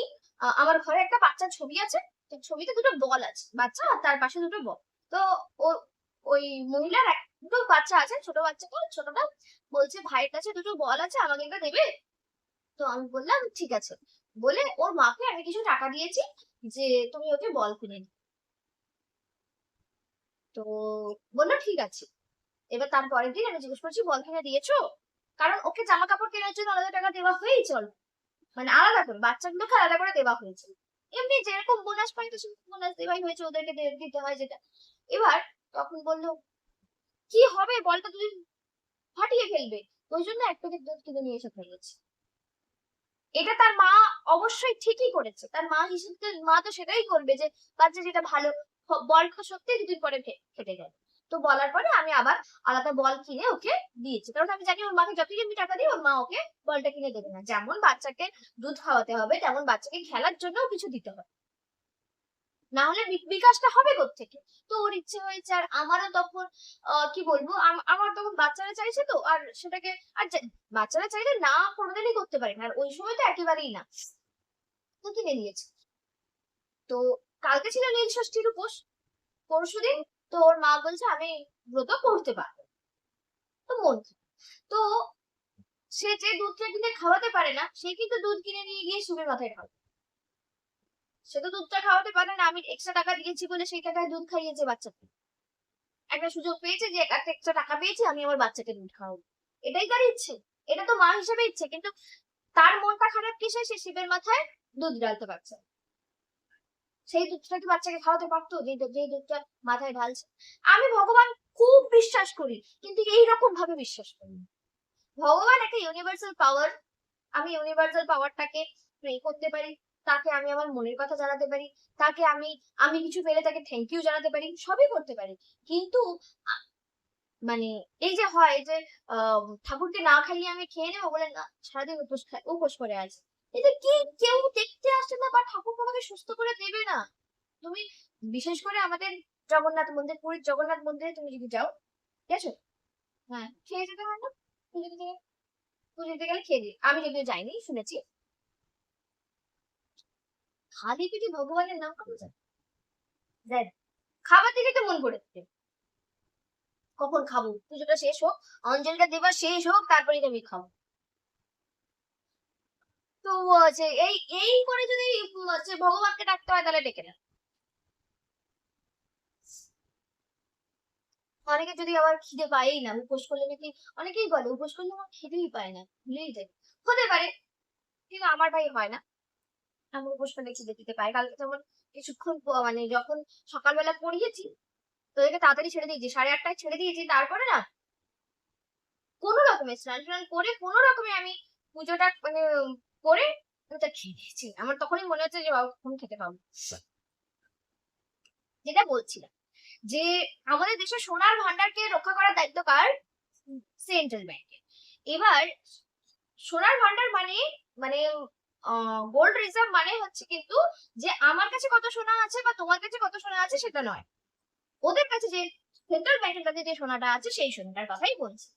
আমার ঘরে একটা বাচ্চার ছবি আছে, তো ছবিতে দুটো বল আছে, বাচ্চা আর তার পাশে দুটো বল। তো ও ওই মহিলার দুটো বাচ্চা আছে, ছোটটা বলছে ভাইয়ের কাছে দুটো বল আছে আমাকে একটা দেবে। তো আমি বললাম ঠিক আছে, বলে ওর মাকে আমি কিছু টাকা দিয়েছি যে তুমি ওকে বল কিনে দিও। তো বললো ঠিক আছে। এবার তার পরের দিন আমি জিজ্ঞেস করছি বল কিনে দিয়েছো, কারণ ওকে জামা কাপড় কেনার জন্য আলাদা টাকা দেওয়া হয়েই চল, মানে আলাদা করে বাচ্চাগুলোকে আলাদা করে দেওয়া হয়েছে, এমনি যেরকম বোনাস পাই তো সেরকম বোনাস দেওয়াই হয়েছে, ওদেরকে দিতে হয় যেটা। এবার তখন বললো কি হবে, বলটা তুই ফাটিয়ে ফেলবে, ওই জন্য এক প্যাকেট দুধ কিনে নিয়ে এসে খাইয়েছে। এটা তার মা অবশ্যই ঠিকই করেছে, তার মা হিসেবে মা তো সেটাই করবে যে বাচ্চা যেটা ভালো, বল সত্যি দুদিন পরে খেতে গেল। তো বলার পরে আমি আবার আলাদা বল কিনে ওকে দিয়েছি, কারণ আমি জানি ওর মাকে যতই আমি টাকা দিই ওর মা ওকে বলটা কিনে দেবে না। যেমন বাচ্চাকে দুধ খাওয়াতে হবে তেমন বাচ্চাকে খেলার জন্য কিছু দিতে হবে, না হলে বিকাশটা হবে কোত্থেকে। তো ওর ইচ্ছে হয়েছে, আর আমারও তখন কি বলবো, আমার তখন বাচ্চারা চাইছে, তো আর সেটাকে আর বাচ্চারা চাইলে না কোনোদিনই করতে পারি না, আর ওই সময় তো একেবারেই না, তো কিনে নিয়েছি। তো কালকে ছিল নীল ষষ্ঠীর উপোস, পরশুদিন। তো ওর মা বলছে আমি ব্রত করতে পারবো, তো মন খারাপ। তো সে যে দুধটা কিনে খাওয়াতে পারে না, সে কিন্তু দুধ কিনে নিয়ে গিয়ে শিবের মাথায় খাওয়াবে। সে তো দুধটা খাওয়াতে পারে না, আমি এক্সট্রা টাকা দিয়েছি বলে সেই টাকায় দুধ খাইয়েছে বাচ্চাকে, একটা সুযোগ পেয়েছে যে একটা এক্সট্রা টাকা পেয়েছি আমি আমার বাচ্চাকে দুধ খাওয়াবো, এটাই তার ইচ্ছে, এটা তো মা হিসেবে ইচ্ছে। কিন্তু তার মনটা খারাপ কিসে, সে শিবের মাথায় দুধ ঢালতে পারছে, সেই দুধটা কি বাচ্চাকে খাওয়াতে পারতো যে দুধটা মাথায় ঢালছে। আমি ভগবান খুব বিশ্বাস করি, কিন্তু এইরকম ভাবে বিশ্বাস করি না। ভগবান একটা ইউনিভার্সাল পাওয়ার, আমি ইউনিভার্সাল পাওয়ারটাকে প্রে করতে পারি, তাকে আমি আমার মনের কথা জানাতে পারি, তাকে আমি আমি কিছু পেলে তাকে থ্যাংক ইউ জানাতে পারি, সবই করতে পারি। কিন্তু মানে এই যে হয় যে ঠাকুরকে না খাইয়ে আমি খেয়ে নেবো বলে না, সারাদিন উপোস করে আছে, এটা কি কেউ দেখতে আসে না বা ঠাকুর তোমাকে সুস্থ করে দেবে না। তুমি বিশেষ করে আমাদের জগন্নাথ মন্দির, পুরীর জগন্নাথ মন্দিরে তুমি যদি যাও, ঠিক আছে, হ্যাঁ খেয়ে যেতে হয় না, পুজো দিতে গেলে, পুজো দিতে গেলে খেয়ে দিই, আমি যদিও যাইনি, শুনেছি। খালি পেটে ভগবানের নাম করা যায়? যায় না। খাবার দিকে তো মন পড়েছে, কখন খাবো, পুজোটা শেষ হোক, অঞ্জলিটা দেবার শেষ হোক, তারপরেই আমি খাবো। তো হচ্ছে এই এই করে যদি হচ্ছে ভগবানকে ডাকতে হয় তাহলে ডেকে না। অনেকে যদি আবার খিদে পায়ই না উপোস করলে, নাকি অনেকেই বলে উপোস করলে আমার খিদেই পায় না, ভুলেই যায়, হতে পারে, কিন্তু আমার ভাই হয় না, আমার উপোস করলে খিদে দিতে পারে। কালকে যেমন কিছুক্ষণ মানে যখন সকালবেলা পড়িয়েছি, তো একে তাড়াতাড়ি ছেড়ে দিয়েছি, 8:30টায় ছেড়ে দিয়েছি, তারপরে না কোনো রকমে স্নান টান করে কোনো রকমে আমি পুজোটা মানে করে ওটা খেয়ে দিয়েছি। আমার তখনই মনে হচ্ছে যে বাবা কখন খেতে পাবো। যেটা বলছিলাম যে আমাদের দেশের সোনার ভান্ডারকে রক্ষা করার দায়িত্ব কার? সেন্ট্রাল ব্যাংকের। এবার সোনার ভান্ডার মানে মানে গোল্ড রিজার্ভ মানে হচ্ছে কিন্তু যে আমার কাছে কত সোনা আছে বা তোমার কাছে কত সোনা আছে সেটা নয়, ওদের কাছে যে সেন্ট্রাল ব্যাংকের কাছে যে সোনাটা আছে সেই সোনাটার কথাই বলছি।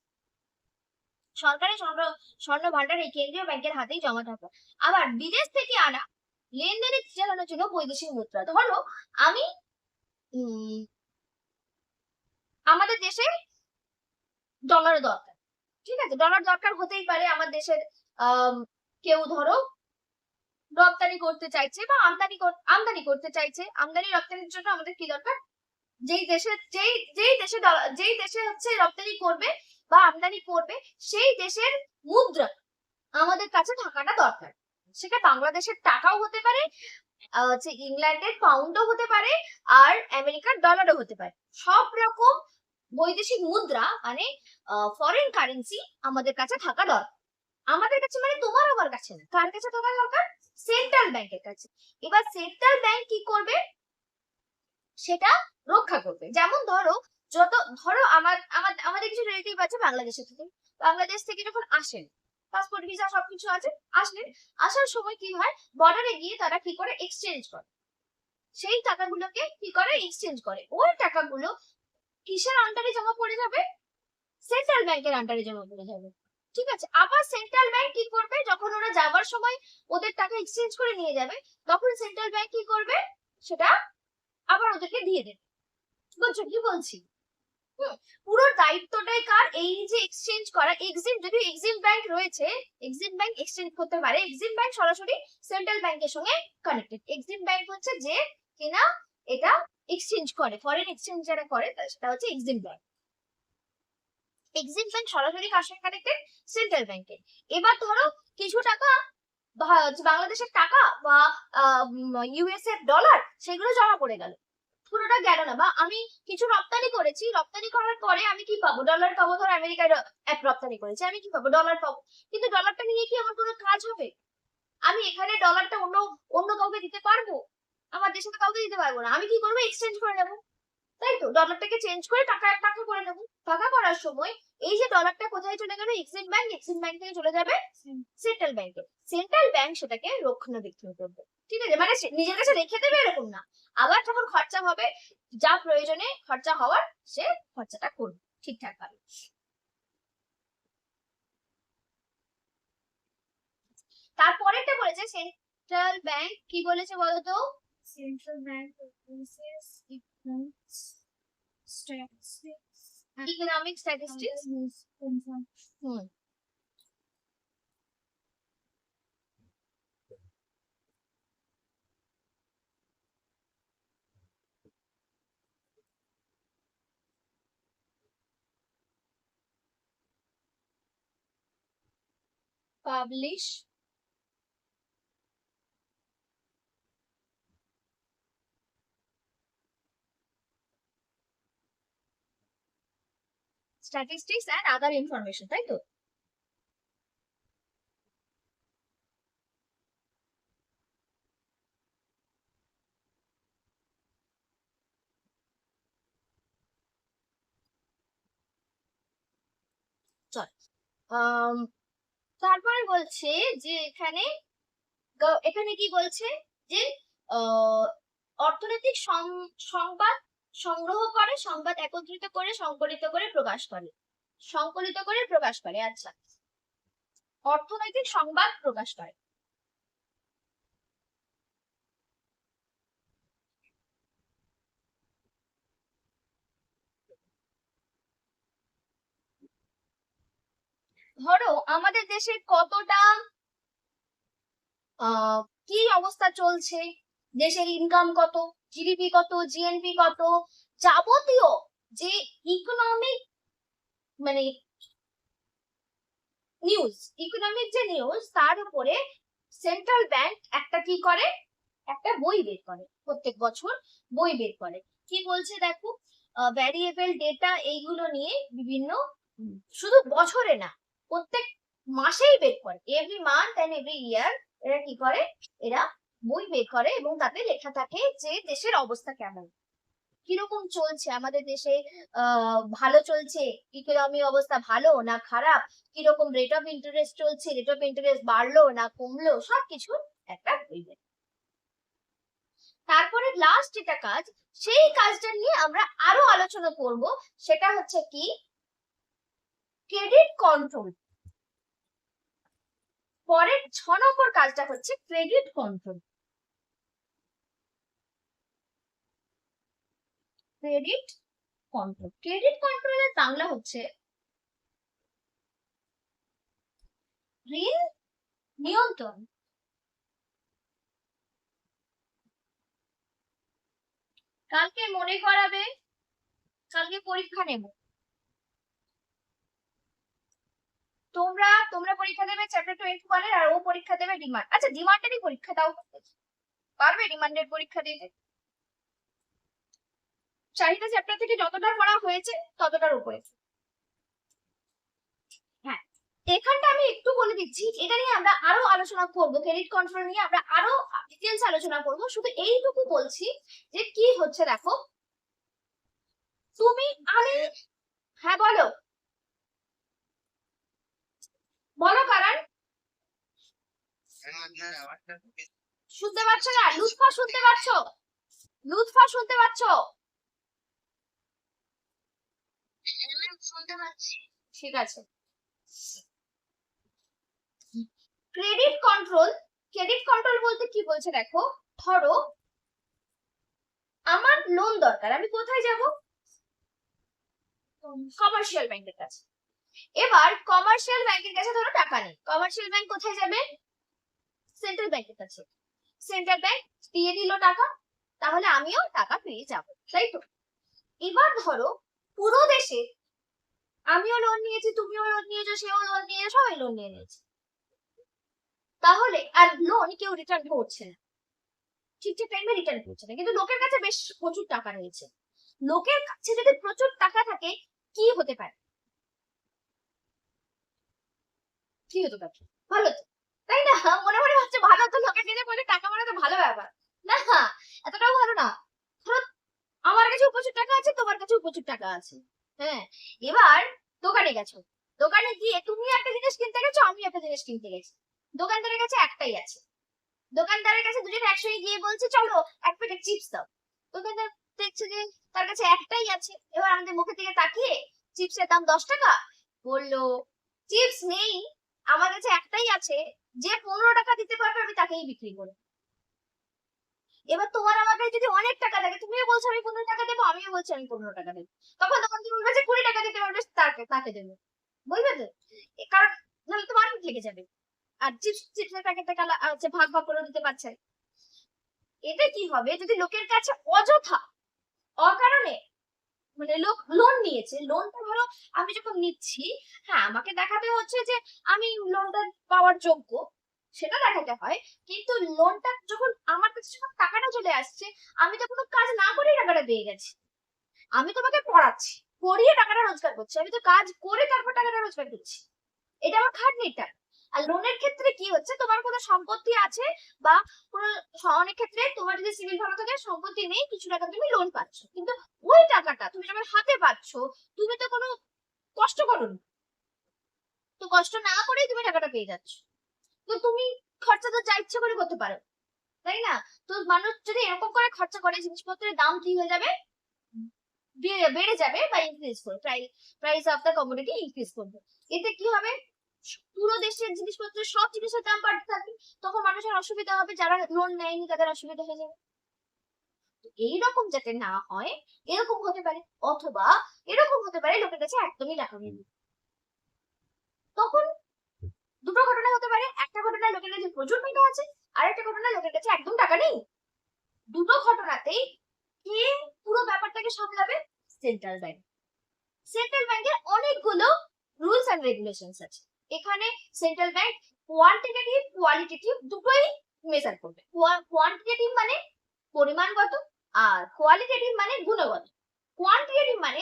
সরকারি স্বর্ণ ভান্ডার এই কেন্দ্রীয় ব্যাংকের হাতেই জমা থাকে। আবার বিদেশ থেকে আনা লেনদেনের চালানোর জন্য বৈদেশিক মুদ্রা, ধরো আমি আমাদের দেশে ডলার দরকার, ঠিক আছে, ডলার দরকার হতেই পারে আমার দেশের আহ কেউ ধরো রপ্তানি করতে চাইছে বা আমদানি করতে চাইছে, আমদানি রপ্তানির জন্য আমাদের কি দরকার? যেই দেশে হচ্ছে রপ্তানি করবে বা আমদানি করবে সেই দেশের মুদ্রা আমাদের কাছে থাকাটা দরকার। সেটা বাংলাদেশের টাকাও হতে পারে, হচ্ছে ইংল্যান্ডের পাউন্ডও হতে পারে, আর আমেরিকার ডলারও হতে পারে। সব রকম বৈদেশিক মুদ্রা মানে ফরেন কারেন্সি আমাদের কাছে থাকা দরকার। আমাদের কাছে মানে তোমার আমার কাছে না, কার কাছে থাকা দরকার? সেন্ট্রাল ব্যাংকের কাছে। এবার সেন্ট্রাল ব্যাংক কি করবে? সেটা রক্ষা করবে। যেমন ধরো ধরো আমাদের কিছু রিলেটিভ আছে বাংলাদেশে থেকে, বাংলাদেশ থেকে যখন আসেন, পাসপোর্ট ভিসা সবকিছু আছে, আসলেন, আসার সময় কি হয়, বর্ডারে গিয়ে তারা কি করে এক্সচেঞ্জ করে, সেই টাকাগুলোকে কি করে এক্সচেঞ্জ করে, ওই টাকাগুলো কিসের আন্ডারে জমা পড়ে যাবে? সেন্ট্রাল ব্যাংকের আন্ডারে জমা পড়ে যাবে। ঠিক আছে, আবার সেন্ট্রাল ব্যাংক কি করবে, যখন ওরা যাবার সময় ওদের টাকা এক্সচেঞ্জ করে নিয়ে যাবে, তখন সেন্ট্রাল ব্যাংক কি করবে, সেটা আবার ওদেরকে দিয়ে দেবে। বুঝছো কি বলছি? পুরো দায়িত্বটাই কার? এই যে এক্সচেঞ্জ করা, এক্সিম যদি এক্সিম ব্যাংক রয়েছে, এক্সিম ব্যাংক এক্সচেঞ্জ করতে পারে, এক্সিম ব্যাংক সরাসরি সেন্ট্রাল ব্যাংকের সঙ্গে কানেক্টেড। এক্সিম ব্যাংক হচ্ছে যে কিনা এটা এক্সচেঞ্জ করে, ফরেন এক্সচেঞ্জ যারা করে সেটা হচ্ছে এক্সিম ব্যাংক। এক্সিম ব্যাংক সরাসরি কার সঙ্গে কানেক্টেড? সেন্ট্রাল ব্যাংকে। এবার ধরো কিছু টাকা বাংলাদেশের টাকা বা ইউএস এর ডলার সেগুলো জমা পড়ে গেল, পুরোটা গেল না, বা আমি কিছু রপ্তানি করেছি, রপ্তানি করার পরে আমি কি পাবো? ডলার পাবো। ধর আমেরিকায় এক রপ্তানি করেছি, আমি কি পাবো? ডলার পাবো। কিন্তু ডলারটা নিয়ে কি আমার কোনো কাজ হবে? আমি এখানে ডলারটা অন্য অন্য কাউকে দিতে পারবো? আমার দেশে তো কাউকে দিতে পারবো না, আমি কি করবো? এক্সচেঞ্জ করে নেবো, তাই তো, ডলারটাকে চেঞ্জ করে টাকা টাকা করে নেবো। টাকা করার সময় এই যে ডলারটা কোথায় চলে গেল? এক্সিম ব্যাংক, এক্সিম ব্যাংক থেকে চলে যাবে সেন্ট্রাল ব্যাংকে। সেন্ট্রাল ব্যাংক সেটাকে রক্ষণাবেক্ষণ করবে, ঠিক আছে, মানে নিজের কাছে রেখে দেবে এরকম না, আবার যখন খরচা হবে, যা প্রয়োজনে খরচা হওয়ার সে খরচাটা করবে ঠিকঠাক ভাবে। তারপরেরটা বলেছে সেন্ট্রাল ব্যাংক কি বলেছে বলতো? Central bank produces economic statistics and economic statistics. news consumption. Hmm, publish statistics and other information, তাই তো? চল তারপরে বলছে যে এখানে এখানে কি বলছে যে অর্থনৈতিক সংবাদ সংগ্রহ করে, সংবাদ একত্রিত করে, সংকলিত করে প্রকাশ করে, সংকলিত করে প্রকাশ করে। আচ্ছা, অর্থনৈতিক সংবাদ প্রকাশ করে। ধরো আমাদের দেশে কতটা কি অবস্থা চলছে, দেশের ইনকাম কত, জিডিপি কত, জিএনপি কত, যাবতীয় যে ইকোনমিক মানে নিউজ, ইকোনমিক যে নিউজ, তার উপরে সেন্ট্রাল ব্যাংক একটা কি করে, একটা বই বের করে, প্রত্যেক বছর বই বের করে। কি বলছে দেখো, ভ্যারিয়েবল ডেটা এইগুলো নিয়ে বিভিন্ন, শুধু বছরে না প্রত্যেক মাসেই বের করে, every month and every year এরা কি করে, এরা বই বের করে এবং তাতে লেখা থাকে যে দেশের অবস্থা কেমন, কিরকম চলছে আমাদের দেশে, ভালো চলছে, ইকোনমি অবস্থা ভালো না খারাপ, কিরকম রেট অফ ইন্টারেস্ট চলছে, রেট অফ ইন্টারেস্ট বাড়লো না কমলো, সবকিছু একটা বই বের। তারপরে লাস্ট যেটা কাজ, সেই কাজটা নিয়ে আমরা আরো আলোচনা করব, সেটা হচ্ছে কি ক্রেডিট কন্ট্রোল। পরের 6 নম্বর কাজটা হচ্ছে credit control. Credit control, credit কন্ট্রোলের বাংলা হচ্ছে ঋণ নিয়ন্ত্রণ। কালকে মনে করাবে, কালকে পরীক্ষা নেব, তোমরা তোমরা পরীক্ষা দেবে চ্যাপ্টার 21 আর ও পরীক্ষা দেবে ডিমান্ড। আচ্ছা, ডিমান্ডেরই পরীক্ষা দাও, পারবে ডিমান্ডের পরীক্ষা দিতে? চাহিদা চ্যাপ্টার থেকে যতটা পড়া হয়েছে ততটার উপরে। হ্যাঁ, এখানটা আমি একটু বলে দিচ্ছি, এটা নিয়ে আমরা আরো আলোচনা করব, ক্রেডিট কন্ট্রোল নিয়ে আমরা আরো ডিটেইলস আলোচনা করব। শুধু এইটুকু বলছি যে কি হচ্ছে দেখো, তুমি আমি, হ্যাঁ বলো বলো কারণ শুনতে পাচ্ছ না? লুৎফা শুনতে পাচ্ছ? লুৎফা শুনতে পাচ্ছ? শুনতে পাচ্ছি, ঠিক আছে। ক্রেডিট কন্ট্রোল, ক্রেডিট কন্ট্রোল বলতে কি বলছে দেখো, ধরো আমার লোন দরকার, আমি কোথায় যাব? কমার্শিয়াল ব্যাংকের কাছে। এবার কমার্শিয়াল ব্যাংকের কাছে ধরো টাকা নেই, কমার্শিয়াল ব্যাংক কোথায় যাবে? সেন্ট্রাল ব্যাংকের কাছে। সেন্ট্রাল ব্যাংক দিয়ে দিল টাকা, তাহলে আমিও টাকা পেয়ে যাব, তাই তো? এবার ধরো পুরো দেশে আমিও লোন নিয়েছি, তুমিও লোন নিয়েছো, সেও লোন নিয়েছে, সবাই লোন নিয়ে নিয়েছে, তাহলে আর লোন কেউ রিটার্ন করছে না, ঠিকঠাক টাইমে রিটার্ন করছে না, কিন্তু লোকের কাছে বেশ প্রচুর টাকা রয়েছে। লোকের কাছে যদি প্রচুর টাকা থাকে কি হতে পারে? কি হতে পারে? ভালো তো, তাই না? মনে মনে হচ্ছে ভালো তো, লোকের নিজে বলে টাকা মানে তো ভালো ব্যাপার না, এতটাও ভালো না। ধরো আমার কাছেও প্রচুর টাকা আছে, তোমার কাছেও প্রচুর টাকা আছে, হ্যাঁ, এবার দোকানে গেছো, দোকানে গিয়ে তুমি একটা জিনিস কিনতে গেছো, আমি একটা জিনিস কিনতে গেছি, দোকানদারের কাছে একটাই আছে, দোকানদারের কাছে দুজন একসঙ্গে গিয়ে বলছে চলো এক প্যাকেট চিপস দাও, দোকানদার দেখছে যে তার কাছে একটাই আছে, এবার আমাদের মুখের দিকে তাকিয়ে চিপসের দাম 10 টাকা বললো, চিপস নেই, আমার কাছে একটাই আছে, যে 15 টাকা দিতে পারবে আমি তাকেই বিক্রি করবো। এবার তোমার আমার কাছে যদি অনেক টাকা থাকে, তুমিও বলছো আমি 15 টাকা দেবো, আমিও বলছি আমি 15 টাকা দেবো, তখন দোকানদার বলবে যে 20 টাকা দিতে পারবে, তাকে তাকে দেবে, বুঝলে তো? কারণ নাহলে তো মার্কেট লেগে যাবে, আর চিপসের প্যাকেটটা আছে ভাগ ভাগ করে দিতে পারছে। এটা কি হবে যদি লোকের কাছে অযথা অকারণে মানে লোক লোন নিয়েছে, লোনটা ধরো আমি যখন নিচ্ছি, হ্যাঁ আমাকে দেখাতে হচ্ছে যে আমি লোনটা পাওয়ার যোগ্য, সেটা দেখাতে হয়, কিন্তু লোনটা যখন আমার কাছে যখন টাকাটা চলে আসছে, আমি তো কোনো কাজ না করেই টাকাটা পেয়ে গেছি, আমি তোমাকে পড়াচ্ছি, পড়িয়ে টাকাটা রোজগার করছি, আমি তো কাজ করে তারপর টাকাটা রোজগার করছি, এটা আমার খাটনিটা। আর লোনের ক্ষেত্রে কি হচ্ছে, তোমার কোনো সম্পত্তি আছে বা কোনো, অনেক ক্ষেত্রে তোমার যদি সিভিল ভালো থাকে, সম্পত্তি নেই, কিছু টাকা তুমি লোন পাচ্ছ, কিন্তু ওই টাকাটা তুমি যখন হাতে পাচ্ছ, তুমি তো কোনো কষ্ট করোনি, তো কষ্ট না করেই তুমি টাকাটা পেয়ে যাচ্ছ। তো তুমি খরচা তো যা ইচ্ছে করে করতে পারো, তাই না? তো মানুষ যদি এরকম করে খরচা করে, জিনিসপত্রের দাম কি হয়ে যাবে, বেড়ে যাবে বা ইনক্রিজ করবে, price of the commodity increase করবে। এতে কি হবে, পুরো দেশের জিনিসপত্রের সব জিনিসের দাম বাড়তে থাকবে, তখন মানুষের অসুবিধা হবে, যারা লোন নেয়নি তাদের অসুবিধা হয়ে যাবে। এইরকম যাতে না হয়, এরকম হতে পারে, অথবা এরকম হতে পারে লোকের কাছে একদমই টাকা নেই। তখন দুটো ঘটনা হতে পারে, একটা ঘটনা লোকের কাছে প্রচুর টাকা আছে, আর একটা ঘটনা লোকের কাছে একদম টাকা নেই। দুটো ঘটনাতেই কে পুরো ব্যাপারটাকে সামলাবে? Central bank. সেন্ট্রাল ব্যাংকের অনেকগুলো রুলস এন্ড রেগুলেশনস আছে। এখানে সেন্ট্রাল ব্যাংক কোয়ান্টিটেটিভ কোয়ালিটেটিভ দুটোই মেজার করবে। কোয়ান্টিটেটিভ মানে পরিমাণগত, আর কোয়ালিটেটিভ মানে গুণগত। কোয়ান্টিটেটিভ মানে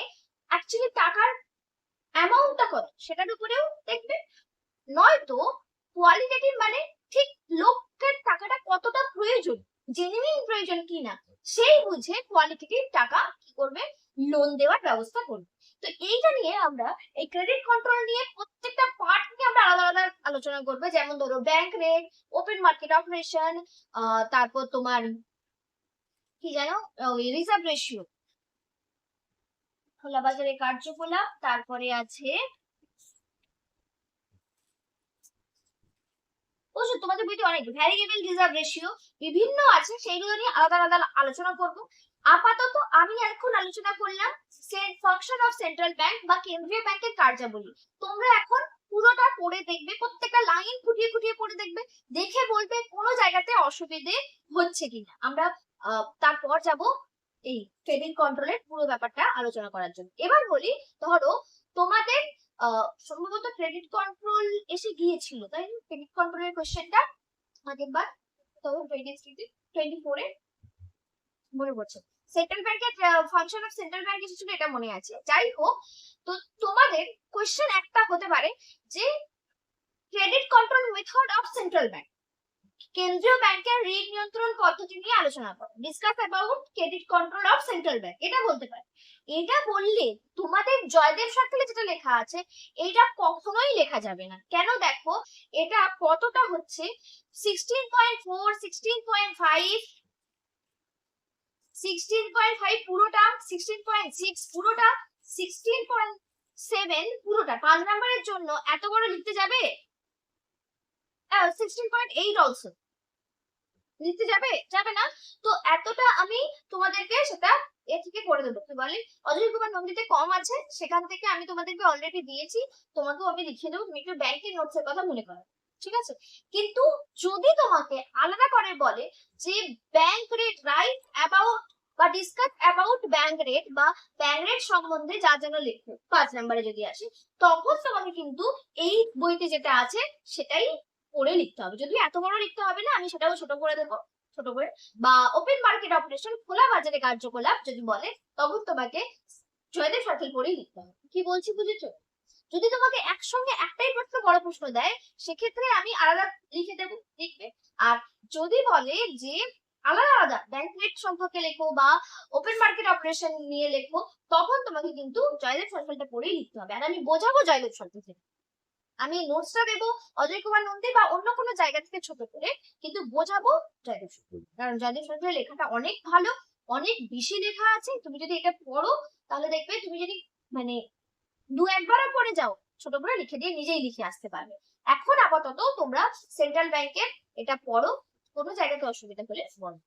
অ্যাকচুয়ালি টাকার অ্যামাউন্টটা কত সেটার উপরেও দেখবে, নয়তো কোয়ালিটেটিভ মানে ঠিক লোকের টাকাটা কতটা প্রয়োজন, জেনুইন প্রয়োজন কিনা সেই বুঝে কোয়ালিটেটিভ টাকা কি করবে, লোন দেওয়ার ব্যবস্থা করবে। তো এইটা নিয়ে আমরা এই ক্রেডিট কন্ট্রোল নিয়ে প্রত্যেকটা পার্ট নিয়ে আমরা আলাদা আলাদা আলোচনা করবো। যেমন ধরো bank rate, open market operation, তারপর তোমার কি জানো ওই রিজার্ভ রেশিও, খোলা বাজারে কার্যকলাপ, তারপরে আছে অবশ্য তোমাদের বইতে অনেক ভ্যারিয়েবল রিজার্ভ রেশিও বিভিন্ন আছে, সেইগুলো নিয়ে আলাদা আলাদা আলোচনা করব। আপাতত আমি এখন আলোচনা করলাম ফাংশন অফ সেন্ট্রাল ব্যাংক বা কেন্দ্রীয় ব্যাংকের কার্যাবলী। তোমরা এখন পুরোটা পড়ে দেখবে, প্রত্যেকটা লাইন খুঁটিয়ে খুঁটিয়ে পড়ে দেখবে, দেখে বলবে কোনো জায়গাতে অসুবিধে হচ্ছে কিনা। আমরা তারপর যাব এই ক্রেডিট কন্ট্রোলের পুরো ব্যাপারটা আলোচনা করার জন্য। এবার বলি, ধরো তোমাদের সম্ভবত ক্রেডিট কন্ট্রোল এসে গিয়েছিল, তাই না? ক্রেডিট কন্ট্রোলের কোশ্চেনটা আগেরবার 2023-24 এ মনে পড়ছে। সেন্ট্রাল ব্যাংকের ফাংশন অফ সেন্ট্রাল ব্যাংক এসেছিল, এটা মনে আছে। যাই হোক, তো তোমাদের কোশ্চেন একটা হতে পারে যে credit control method of central bank, কেন্দ্রীয় ব্যাংকের ঋণ নিয়ন্ত্রণ পদ্ধতি নিয়ে আলোচনা করো, discuss about credit control of central bank. এটা বলতে পারে। এটা বললে তোমাদের জয়দেব সার্কেলে যেটা লেখা আছে এটা কখনোই লেখা যাবে না। কেন দেখো, এটা কতটা হচ্ছে 16.4, 16.5, 16.5 পুরোটা, 16.6 পুরোটা, 16.7 পুরোটা 5 নম্বরের জন্য এত বড় লিখতে যাবে? 16.8 অলসো লিখতে যাবে না। তো এতটা আমি তোমাদেরকে সেটা এ থেকে করে দেবো। কি বলে, অজয় কুমার নন্দিতে কম আছে, সেখান থেকে আমি তোমাদেরকে অলরেডি দিয়েছি, তোমাকেও আমি লিখে দেবো, তুমি একটু ব্যাংকের নোটস এর কথা মনে করো, ঠিক আছে? কিন্তু যদি তোমাকে আলাদা করে বলে যে ব্যাংক রেট রাইট অ্যাবাউট বা ডিসকাস অ্যাবাউট ব্যাংক রেট বা ব্যাংক রেট সম্বন্ধে যা যেন লিখো 5 নম্বরে যদি আসে, তখন তোমাকে কিন্তু এই বইতে যেটা আছে সেটাই পড়ে লিখতে হবে। যদি এত বড় লিখতে হবে না, আমি সেটাও ছোট করে দেবো, ছোট করে। বা ওপেন মার্কেট অপারেশন, খোলা বাজারে কার্যকলাপ যদি বলে, তখন তোমাকে জয়দেব সার্কেল পড়েই লিখতে হবে। কি বলছি বুঝেছো? যদি তোমাকে একসঙ্গে একটাই প্রশ্ন বড় প্রশ্ন দেয়, সেক্ষেত্রে আমি আলাদা লিখে দেবো, লিখবে। আর যদি বলে যে আলাদা আলাদা ব্যাংক রেট সম্পর্কে লেখো বা ওপেন মার্কেট অপারেশন নিয়ে লেখো, তখন তোমাকে কিন্তু জয়দেব সার্কেলটা পড়েই লিখতে হবে। আর আমি বোঝাবো জয়দেব সার্কেল থেকে, আমি নোটসটা দেবো অজয় কুমার নন্দী বা অন্য কোনো জায়গা থেকে ছোট করে, কিন্তু বোঝাবো জয়দেব সার্কেল। কারণ জয়দেব সার্কেলের লেখাটা অনেক ভালো, অনেক বেশি লেখা আছে। তুমি যদি এটা পড়ো তাহলে দেখবে, তুমি যদি মানে 2-1বারও পড়ে যাও, ছোট করে লিখে দিয়ে নিজেই লিখে আসতে পারবে। এখন আপাতত তোমরা সেন্ট্রাল ব্যাংকের এটা পড়ো, কোনো জায়গাতে অসুবিধা হলে বলো।